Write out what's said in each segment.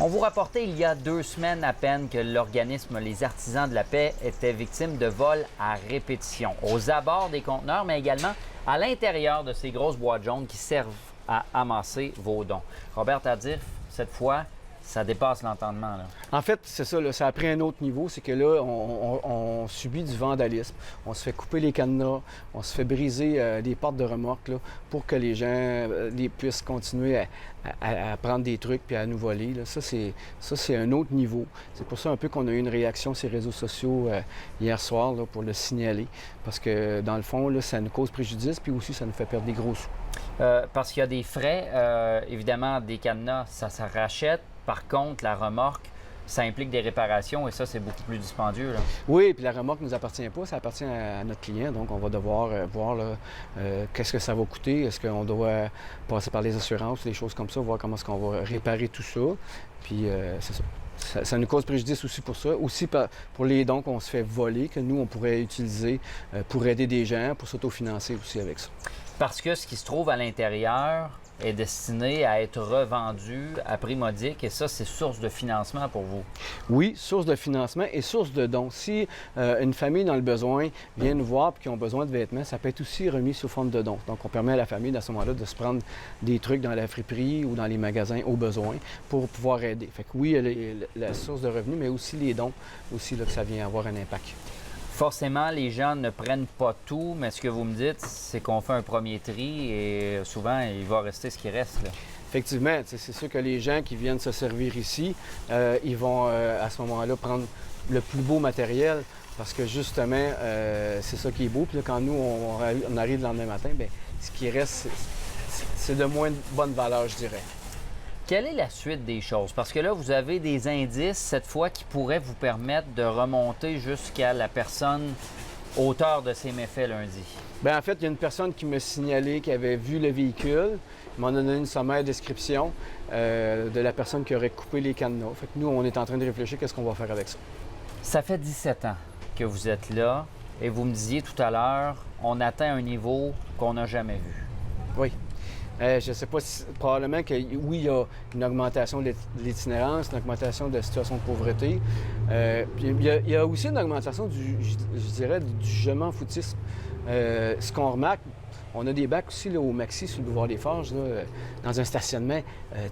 On vous rapportait il y a 2 semaines à peine que l'organisme Les Artisans de la Paix était victime de vols à répétition, aux abords des conteneurs, mais également à l'intérieur de ces grosses boîtes jaunes qui servent à amasser vos dons. Robert Tardif, cette fois, ça dépasse l'entendement, là. En fait, c'est ça, là, ça a pris un autre niveau, c'est que là, on subit du vandalisme. On se fait couper les cadenas, on se fait briser des portes de remorque là, pour que les gens puissent continuer à prendre des trucs puis à nous voler. Là. Ça, c'est un autre niveau. C'est pour ça un peu qu'on a eu une réaction sur les réseaux sociaux hier soir là, pour le signaler. Parce que, dans le fond, là, ça nous cause préjudice puis aussi ça nous fait perdre des gros sous. Parce qu'il y a des frais, évidemment, des cadenas, ça rachète. Par contre, la remorque, ça implique des réparations et ça, c'est beaucoup plus dispendieux, là. Oui, puis la remorque ne nous appartient pas, ça appartient à notre client. Donc, on va devoir voir qu'est-ce que ça va coûter. Est-ce qu'on doit passer par les assurances, des choses comme ça, voir comment est-ce qu'on va réparer tout ça. Puis, c'est ça. Ça nous cause préjudice aussi pour ça. Aussi pour les dons qu'on se fait voler, que nous, on pourrait utiliser pour aider des gens, pour s'autofinancer aussi avec ça. Parce que ce qui se trouve à l'intérieur est destiné à être revendu à prix modique et ça, c'est source de financement pour vous. Oui, source de financement et source de dons. Si une famille dans le besoin vient nous voir et qui ont besoin de vêtements, ça peut être aussi remis sous forme de dons. Donc, on permet à la famille, à ce moment-là, de se prendre des trucs dans la friperie ou dans les magasins au besoin pour pouvoir aider. Fait que oui, la source de revenus, mais aussi les dons, aussi là, que ça vient avoir un impact. Forcément, les gens ne prennent pas tout, mais ce que vous me dites, c'est qu'on fait un premier tri et souvent, il va rester ce qui reste, là. Effectivement, c'est sûr que les gens qui viennent se servir ici, ils vont à ce moment-là prendre le plus beau matériel parce que justement, c'est ça qui est beau. Puis là, quand nous, on arrive le lendemain matin, bien, ce qui reste, c'est de moins bonne valeur, je dirais. Quelle est la suite des choses? Parce que là, vous avez des indices, cette fois, qui pourraient vous permettre de remonter jusqu'à la personne auteur de ces méfaits lundi. Bien, en fait, il y a une personne qui m'a signalé qui avait vu le véhicule. Il m'en a donné une sommaire description de la personne qui aurait coupé les cadenas. Fait que nous, on est en train de réfléchir qu'est-ce qu'on va faire avec ça. Ça fait 17 ans que vous êtes là et vous me disiez tout à l'heure, on atteint un niveau qu'on n'a jamais vu. Oui. Je ne sais pas si, probablement que oui, il y a une augmentation de l'itinérance, une augmentation de la situation de pauvreté. Puis il y a aussi une augmentation je dirais, du je m'en foutisme. Ce qu'on remarque, on a des bacs aussi là, au Maxi sur le boulevard des Forges, là, dans un stationnement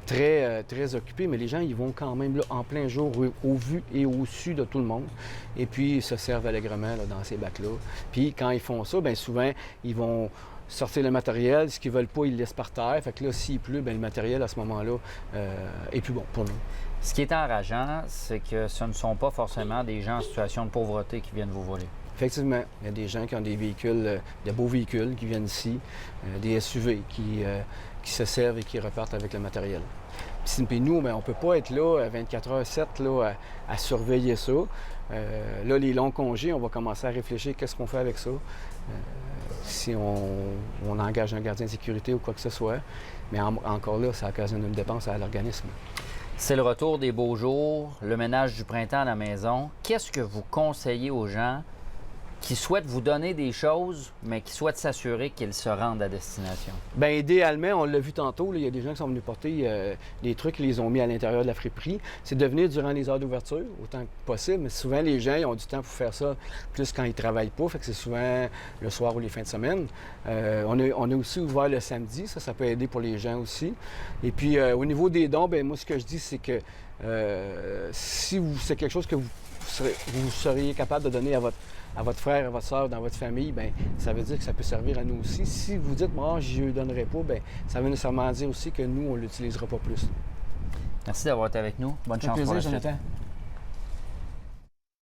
très occupé, mais les gens ils vont quand même là, en plein jour au vu et au su de tout le monde. Et puis ils se servent allègrement là, dans ces bacs-là. Puis quand ils font ça, bien souvent, ils vont sortir le matériel. Ce qu'ils veulent pas, ils le laissent par terre. Fait que là, s'il pleut, bien, le matériel, à ce moment-là, est plus bon pour nous. Ce qui est enrageant, c'est que ce ne sont pas forcément des gens en situation de pauvreté qui viennent vous voler. Effectivement, il y a des gens qui ont des véhicules, de beaux véhicules qui viennent ici, des SUV qui se servent et qui repartent avec le matériel. Puis nous, bien, on ne peut pas être là 24h/7 là, à surveiller ça. Là, les longs congés, on va commencer à réfléchir qu'est-ce qu'on fait avec ça. Si on engage un gardien de sécurité ou quoi que ce soit. Mais encore là, ça occasionne une dépense à l'organisme. C'est le retour des beaux jours, le ménage du printemps à la maison. Qu'est-ce que vous conseillez aux gens qui souhaitent vous donner des choses, mais qui souhaitent s'assurer qu'ils se rendent à destination? Bien, idéalement, on l'a vu tantôt, là, il y a des gens qui sont venus porter des trucs, ils les ont mis à l'intérieur de la friperie. C'est de venir durant les heures d'ouverture, autant que possible. Mais souvent, les gens, ils ont du temps pour faire ça, plus quand ils ne travaillent pas. Fait que c'est souvent le soir ou les fins de semaine. On a aussi ouvert le samedi, ça peut aider pour les gens aussi. Et puis, au niveau des dons, bien, moi, ce que je dis, c'est que si c'est quelque chose que vous seriez capable de donner à votre frère, à votre soeur, dans votre famille, bien, ça veut dire que ça peut servir à nous aussi. Si vous dites, moi, je ne lui donnerai pas, bien, ça veut nécessairement dire aussi que nous, on ne l'utilisera pas plus. Merci d'avoir été avec nous. Bonne chance plaisir, pour la suite. Jonathan.